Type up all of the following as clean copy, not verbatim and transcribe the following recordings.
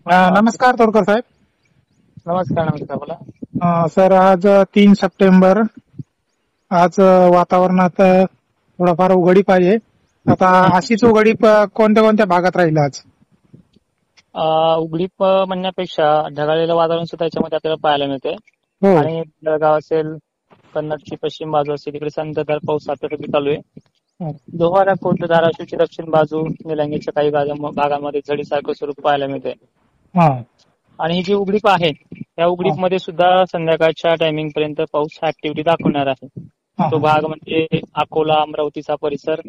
नमस्कार तोडकर साहेब. नमस्कार नमस्कार बोला. सर आज 3 सप्टेंबर. आज वातावरणात थोडाफार उघडीप आहे. आता अशीच उघडीप कोणत्या कोणत्या भागात राहील आज? उघडीप म्हणण्यापेक्षा ढगाळलेलं वातावरण सुद्धा याच्यामध्ये आपल्याला पाहायला मिळते. हो. आणि जळगाव असेल, कन्नडची पश्चिम बाजू असेल, तिकडे संततधार पाऊस सातत्याने चालू आहे. लोहारा खुर्द धाराशिवची दक्षिण बाजू, निलंगेच्या काही भागांमध्ये झडीसारखं स्वरूप पाहायला मिळते. आणि ही जी उघडीप आहे त्या उघडीप मध्ये सुद्धा संध्याकाळच्या टायमिंग पर्यंत पाऊस ऍक्टिव्हिटी दाखवणार आहे. तो भाग म्हणजे अकोला, अमरावतीचा परिसर,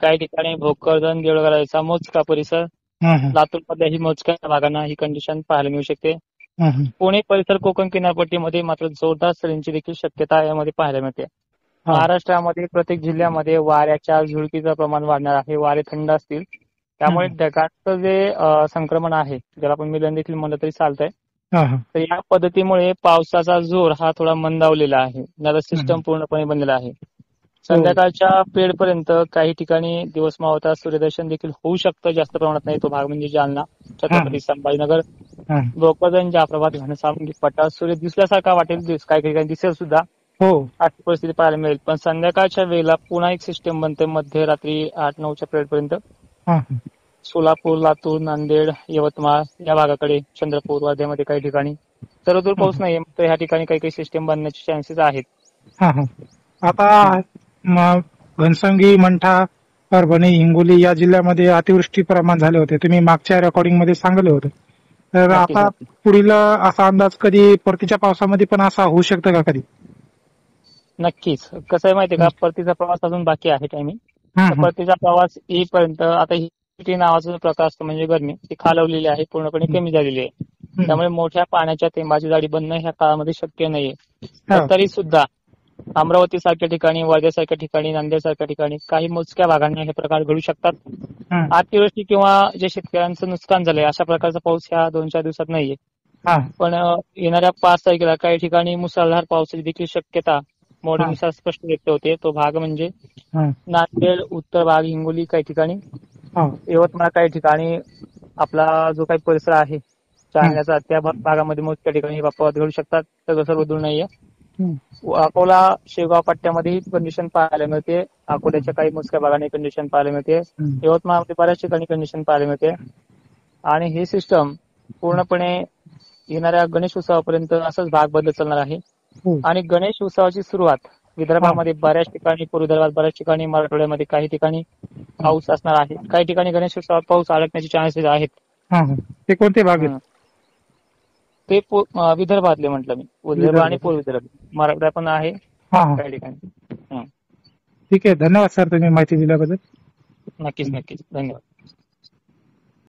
काही ठिकाणी भोकरदन, देऊळगावचा मोजका परिसर, लातूर मधल्याही मोजक्या भागांना ही कंडिशन पाहायला मिळू शकते. पुणे परिसर, कोकण किनारपट्टीमध्ये मात्र जोरदार सरींची देखील शक्यता यामध्ये पाहायला मिळते. महाराष्ट्रामध्ये प्रत्येक जिल्ह्यामध्ये वाऱ्याच्या झुळकीचं प्रमाण वाढणार आहे. वारे थंड असतील, त्यामुळे ढगाचं जे संक्रमण आहे, ज्याला आपण मिलन देखील म्हणलं तरी चालतंय, तर या पद्धतीमुळे पावसाचा जोर हा थोडा मंदावलेला आहे. नर्वस सिस्टम पूर्णपणे बनलेला आहे. संध्याकाळच्या पेडपर्यंत काही ठिकाणी दिवस मावळता सूर्यदर्शन देखील होऊ शकतं. जास्त प्रमाणात नाही. तो भाग म्हणजे जालना, छत्रपती संभाजीनगर, भोकरदन, जाफराबाद, घनसावंगी पट्टा सूर्य दिसल्यासारखा वाटेल, काही ठिकाणी दिसेल सुद्धा. अशी परिस्थिती पाहायला मिळेल. पण संध्याकाळच्या वेळेला पुन्हा एक सिस्टम बनते मध्यरात्री 8-9च्या पिरियडपर्यंत. सोलापूर, लातूर, नांदेड, यवतमाळ या भागाकडे, चंद्रपूर, वर्ध्यामध्ये काही ठिकाणी सर्वदूर पाऊस नाहीये, तर ह्या ठिकाणी काही काही सिस्टम बनण्याचे चान्सेस आहेत. आता घनसावंगी, मंठा, परभणी, हिंगोली या जिल्ह्यामध्ये अतिवृष्टी प्रमाण झाले होते. तुम्ही मागच्या रेकॉर्डिंग मध्ये सांगितले होते. तर आता पुढील असा अंदाज कधी परतीच्या पावसामध्ये पण असा होऊ शकतं का कधी? नक्कीच. कसं आहे माहितीये का, परतीचा प्रवास अजून बाकी आहे टायमिंग. परतीचा प्रवास येईपर्यंत आता ही नावाचा जो प्रकार असतो म्हणजे गरमी, ती खालवलेली आहे, पूर्णपणे कमी झालेली आहे. त्यामुळे मोठ्या पाण्याच्या थेंबाची जाडी बनणं ह्या काळामध्ये शक्य नाहीये. तरी सुद्धा अमरावती सारख्या ठिकाणी, वर्ध्यासारख्या ठिकाणी, नांदेड सारख्या ठिकाणी काही मोजक्या भागांना हे प्रकार घडू शकतात. अतिवृष्टी किंवा जे शेतकऱ्यांचं नुकसान झालंय अशा प्रकारचा पाऊस ह्या 2-4 दिवसात नाहीये. पण येणाऱ्या 5 तारखेला काही ठिकाणी मुसळधार पावसाची देखील शक्यता मोडीनुसार स्पष्ट व्यक्त होते. तो भाग म्हणजे नांदेड, उत्तर भाग, हिंगोली काही ठिकाणी, यवतमाळ काही ठिकाणी, आपला जो काही परिसर आहे जालन्याचा, त्या भागामध्ये मोजक्या ठिकाणी वापरत घडू शकतात. सगळं सर्व दूर नाहीये. अकोला, शेगाव पट्ट्यामध्ये ही कंडिशन पाहायला मिळते. अकोल्याच्या काही मोजक्या भागाने कंडिशन पाहायला मिळते. यवतमाळमध्ये बऱ्याच ठिकाणी कंडिशन पाहायला मिळते. आणि हे सिस्टम पूर्णपणे येणाऱ्या गणेश उत्सवापर्यंत असाच भाग बदलत चालणार आहे. आणि गणेश उत्सवाची सुरुवात विदर्भामध्ये बऱ्याच ठिकाणी, पूर्व विदर्भात बऱ्याच ठिकाणी, मराठवाड्यामध्ये काही ठिकाणी पाऊस असणार आहे. काही ठिकाणी गणेश उत्सवात पाऊस अडकण्याचे चान्सेस आहेत. ते कोणते भाग आहेत? ते विदर्भातले म्हटलं मी, विदर्भ आणि पूर्व विदर्भ, मराठवाडा पण आहे काही ठिकाणी. ठीक आहे, धन्यवाद सर तुम्ही माहिती दिल्याबद्दल. नक्कीच नक्कीच, धन्यवाद.